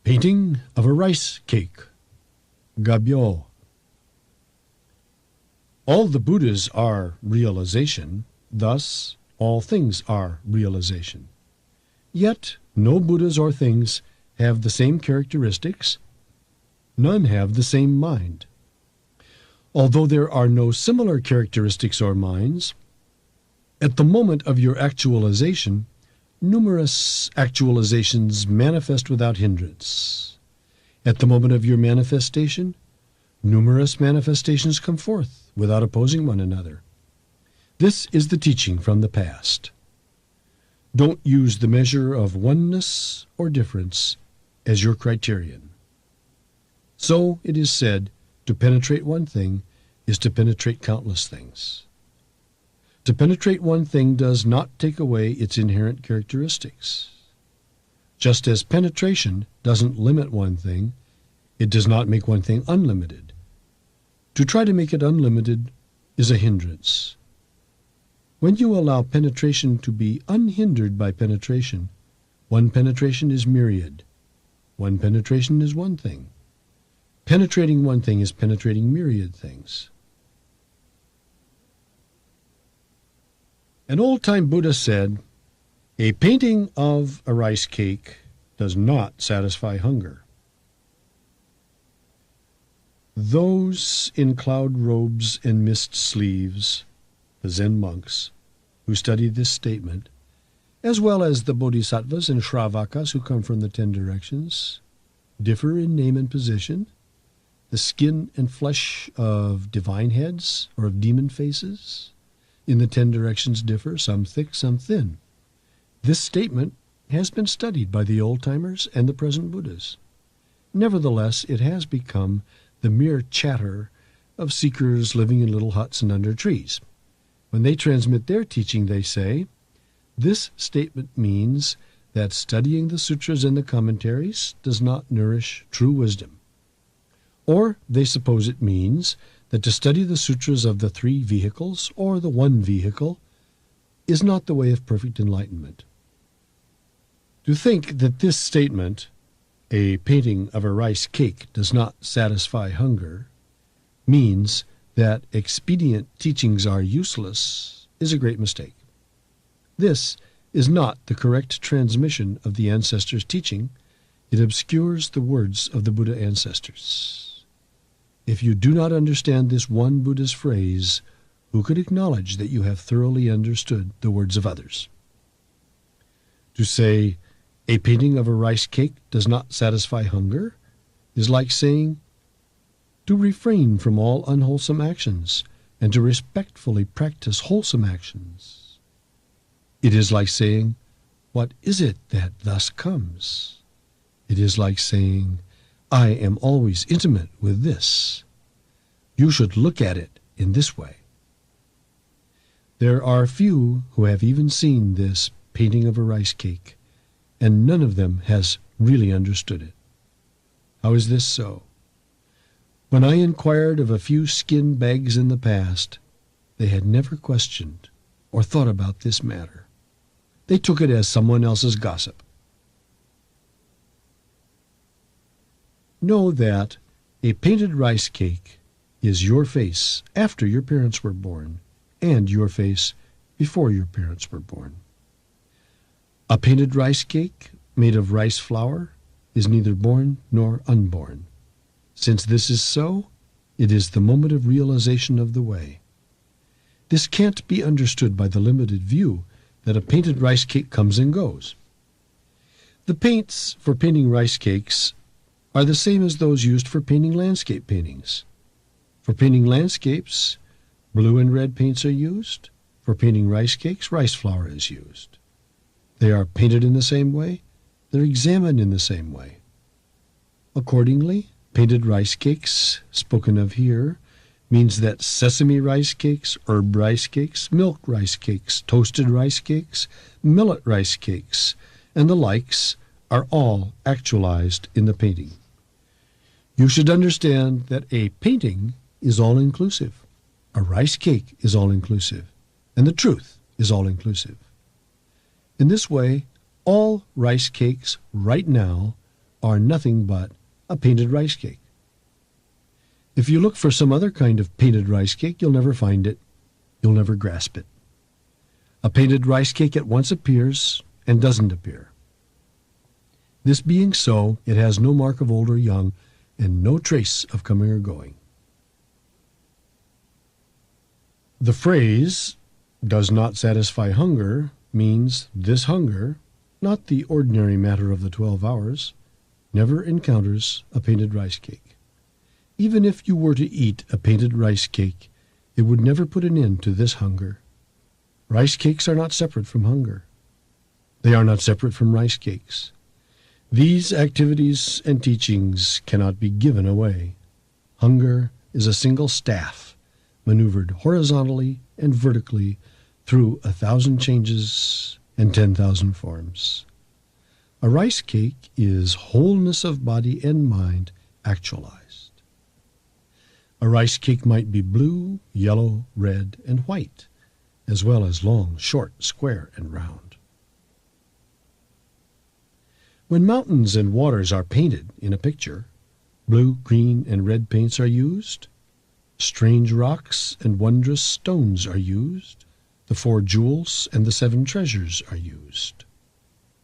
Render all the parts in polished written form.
Painting of a rice cake. Gabyo. All the Buddhas are realization, thus all things are realization. Yet no Buddhas or things have the same characteristics, none have the same mind. Although there are no similar characteristics or minds, at the moment of your actualization, numerous actualizations manifest without hindrance. At the moment of your manifestation, numerous manifestations come forth without opposing one another. This is the teaching from the past. Don't use the measure of oneness or difference as your criterion. So it is said, to penetrate one thing is to penetrate countless things. To penetrate one thing does not take away its inherent characteristics. Just as penetration doesn't limit one thing, it does not make one thing unlimited. To try to make it unlimited is a hindrance. When you allow penetration to be unhindered by penetration, one penetration is myriad. One penetration is one thing. Penetrating one thing is penetrating myriad things. An old-time Buddha said, "A painting of a rice cake does not satisfy hunger." Those in cloud robes and mist sleeves, the Zen monks, who study this statement, as well as the bodhisattvas and shravakas who come from the 10 directions, differ in name and position. The skin and flesh of divine heads or of demon faces in the 10 directions differ, some thick, some thin. This statement has been studied by the old-timers and the present Buddhas. Nevertheless, it has become the mere chatter of seekers living in little huts and under trees. When they transmit their teaching, they say, this statement means that studying the sutras and the commentaries does not nourish true wisdom. Or they suppose it means that to study the sutras of the 3 vehicles, or the 1 vehicle, is not the way of perfect enlightenment. To think that this statement, "A painting of a rice cake does not satisfy hunger," means that expedient teachings are useless, is a great mistake. This is not the correct transmission of the ancestors' teaching. It obscures the words of the Buddha ancestors. If you do not understand this one Buddha's phrase, who could acknowledge that you have thoroughly understood the words of others? To say, "A painting of a rice cake does not satisfy hunger," is like saying, to refrain from all unwholesome actions and to respectfully practice wholesome actions. It is like saying, "What is it that thus comes?" It is like saying, "I am always intimate with this. You should look at it in this way." There are few who have even seen this painting of a rice cake, and none of them has really understood it. How is this so? When I inquired of a few skin bags in the past, they had never questioned or thought about this matter. They took it as someone else's gossip. Know that a painted rice cake is your face after your parents were born and your face before your parents were born. A painted rice cake made of rice flour is neither born nor unborn. Since this is so, it is the moment of realization of the way. This can't be understood by the limited view that a painted rice cake comes and goes. The paints for painting rice cakes are the same as those used for painting landscape paintings. For painting landscapes, blue and red paints are used. For painting rice cakes, rice flour is used. They are painted in the same way. They're examined in the same way. Accordingly, painted rice cakes, spoken of here, means that sesame rice cakes, herb rice cakes, milk rice cakes, toasted rice cakes, millet rice cakes, and the likes are all actualized in the painting. You should understand that a painting is all-inclusive. A rice cake is all-inclusive. And the truth is all-inclusive. In this way, all rice cakes right now are nothing but a painted rice cake. If you look for some other kind of painted rice cake, you'll never find it. You'll never grasp it. A painted rice cake at once appears and doesn't appear. This being so, it has no mark of old or young, and no trace of coming or going. The phrase, "does not satisfy hunger," means this hunger, not the ordinary matter of the 12 hours, never encounters a painted rice cake. Even if you were to eat a painted rice cake, it would never put an end to this hunger. Rice cakes are not separate from hunger. They are not separate from rice cakes. These activities and teachings cannot be given away. Hunger is a single staff, maneuvered horizontally and vertically through 1,000 changes and 10,000 forms. A rice cake is wholeness of body and mind actualized. A rice cake might be blue, yellow, red, and white, as well as long, short, square, and round. When mountains and waters are painted in a picture, blue, green, and red paints are used. Strange rocks and wondrous stones are used. The 4 jewels and the 7 treasures are used.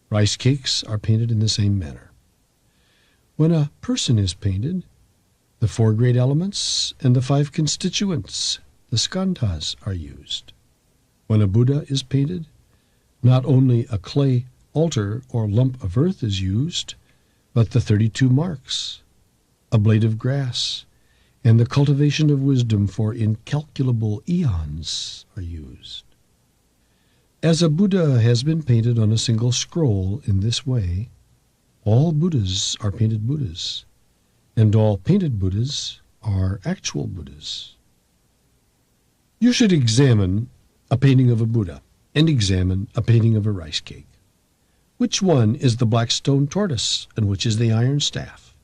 Rice cakes are painted in the same manner. When a person is painted, the 4 great elements and the 5 constituents, the skandhas, are used. When a Buddha is painted, not only a clay altar or lump of earth is used, but the 32 marks, a blade of grass, and the cultivation of wisdom for incalculable eons are used. As a Buddha has been painted on a single scroll in this way, all Buddhas are painted Buddhas, and all painted Buddhas are actual Buddhas. You should examine a painting of a Buddha and examine a painting of a rice cake. Which one is the black stone tortoise, and which is the iron staff?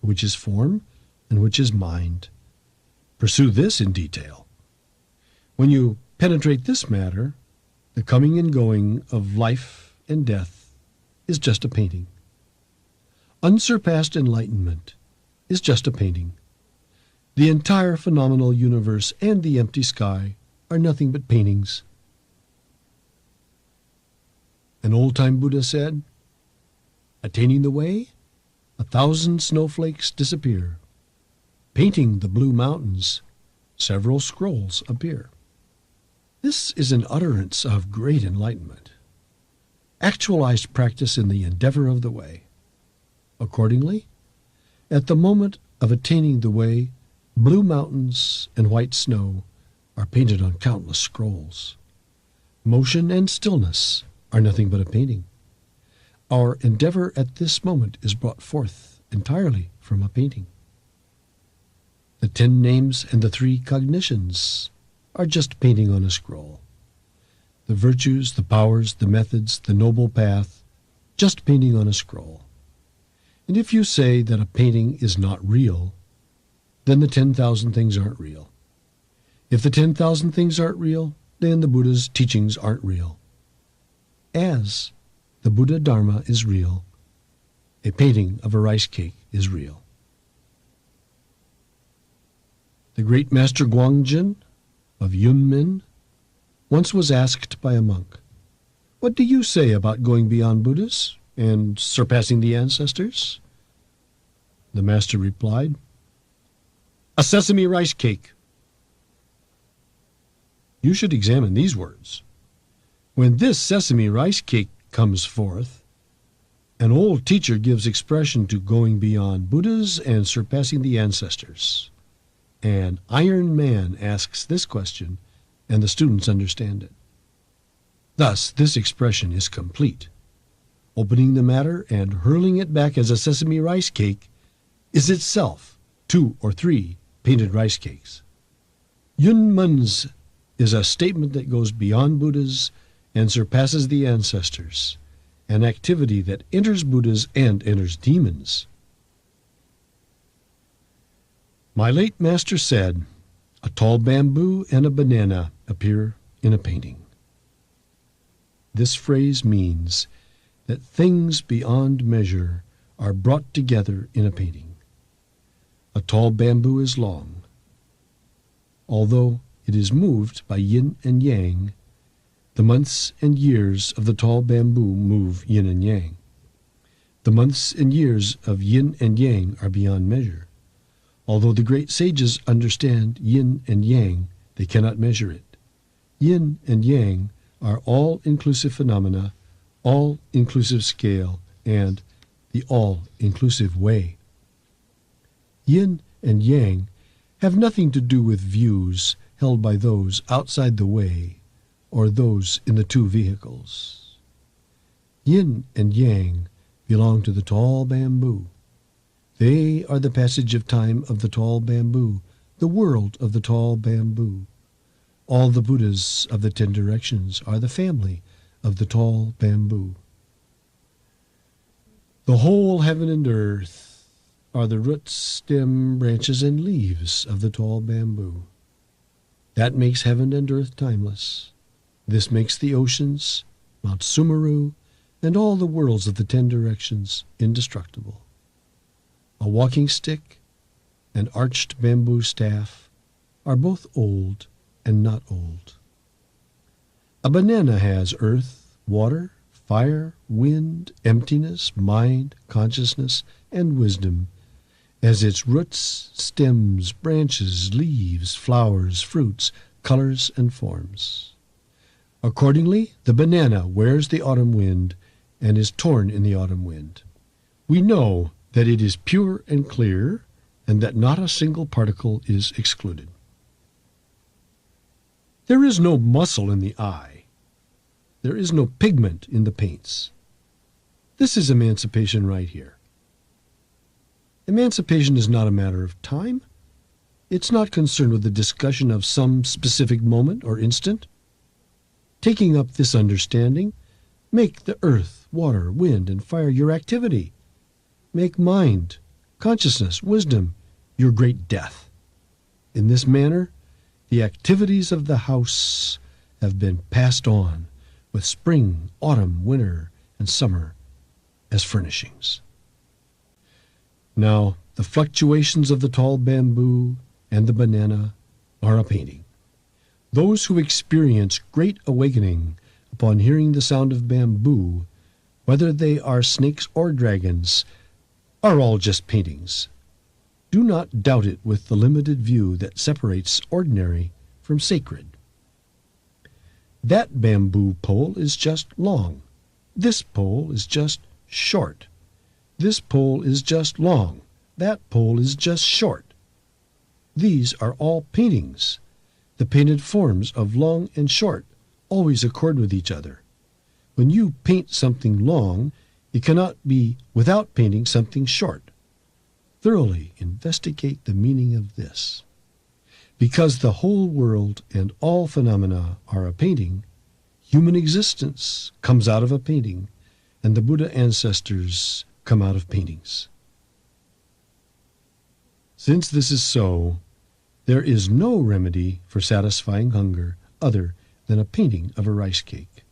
Which is form, and which is mind? Pursue this in detail. When you penetrate this matter, the coming and going of life and death is just a painting. Unsurpassed enlightenment is just a painting. The entire phenomenal universe and the empty sky are nothing but paintings. An old-time Buddha said, "Attaining the way, 1,000 snowflakes disappear. Painting the blue mountains, several scrolls appear." This is an utterance of great enlightenment, actualized practice in the endeavor of the way. Accordingly, at the moment of attaining the way, blue mountains and white snow are painted on countless scrolls. Motion and stillness are nothing but a painting. Our endeavor at this moment is brought forth entirely from a painting. The 10 names and the 3 cognitions are just painting on a scroll. The virtues, the powers, the methods, the noble path, just painting on a scroll. And if you say that a painting is not real, then the 10,000 things aren't real. If the 10,000 things aren't real, then the Buddha's teachings aren't real. As the Buddha Dharma is real, a painting of a rice cake is real. The great Master Guangjin of Yunmin once was asked by a monk, "What do you say about going beyond Buddhas and surpassing the ancestors?" The master replied, "A sesame rice cake." You should examine these words. When this sesame rice cake comes forth, an old teacher gives expression to going beyond Buddhas and surpassing the ancestors. An iron man asks this question, and the students understand it. Thus, this expression is complete. Opening the matter and hurling it back as a sesame rice cake is itself 2 or 3 painted rice cakes. Yunmen's is a statement that goes beyond Buddhas and surpasses the ancestors, an activity that enters Buddhas and enters demons. My late master said, "A tall bamboo and a banana appear in a painting." This phrase means that things beyond measure are brought together in a painting. A tall bamboo is long. Although it is moved by yin and yang, the months and years of the tall bamboo move yin and yang. The months and years of yin and yang are beyond measure. Although the great sages understand yin and yang, they cannot measure it. Yin and yang are all-inclusive phenomena, all-inclusive scale, and the all-inclusive way. Yin and yang have nothing to do with views held by those outside the way or those in the two vehicles. Yin and yang belong to the tall bamboo. They are the passage of time of the tall bamboo, the world of the tall bamboo. All the Buddhas of the 10 directions are the family of the tall bamboo. The whole heaven and earth are the roots, stem, branches, and leaves of the tall bamboo. That makes heaven and earth timeless. This makes the oceans, Mount Sumeru, and all the worlds of the 10 directions indestructible. A walking stick and arched bamboo staff are both old and not old. A banana has earth, water, fire, wind, emptiness, mind, consciousness, and wisdom as its roots, stems, branches, leaves, flowers, fruits, colors, and forms. Accordingly, the banana wears the autumn wind and is torn in the autumn wind. We know that it is pure and clear, and that not a single particle is excluded. There is no muscle in the eye. There is no pigment in the paints. This is emancipation right here. Emancipation is not a matter of time. It's not concerned with the discussion of some specific moment or instant. Taking up this understanding, make the earth, water, wind, and fire your activity. Make mind, consciousness, wisdom your great death. In this manner, the activities of the house have been passed on with spring, autumn, winter, and summer as furnishings. Now, the fluctuations of the tall bamboo and the banana are a painting. Those who experience great awakening upon hearing the sound of bamboo, whether they are snakes or dragons, are all just paintings. Do not doubt it with the limited view that separates ordinary from sacred. That bamboo pole is just long. This pole is just short. This pole is just long. That pole is just short. These are all paintings. The painted forms of long and short always accord with each other. When you paint something long, it cannot be without painting something short. Thoroughly investigate the meaning of this. Because the whole world and all phenomena are a painting, human existence comes out of a painting, and the Buddha ancestors come out of paintings. Since this is so, there is no remedy for satisfying hunger other than a painting of a rice cake.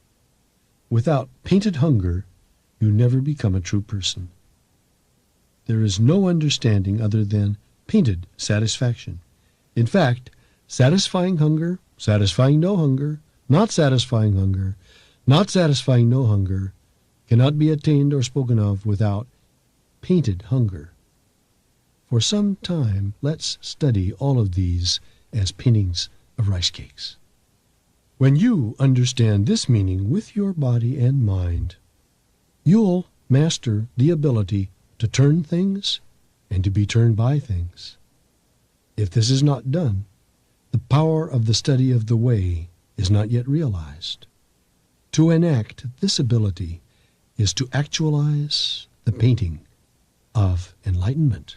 Without painted hunger, you never become a true person. There is no understanding other than painted satisfaction. In fact, satisfying hunger, satisfying no hunger, not satisfying hunger, not satisfying no hunger, cannot be attained or spoken of without painted hunger. For some time, let's study all of these as paintings of rice cakes. When you understand this meaning with your body and mind, you'll master the ability to turn things and to be turned by things. If this is not done, the power of the study of the way is not yet realized. To enact this ability is to actualize the painting of enlightenment.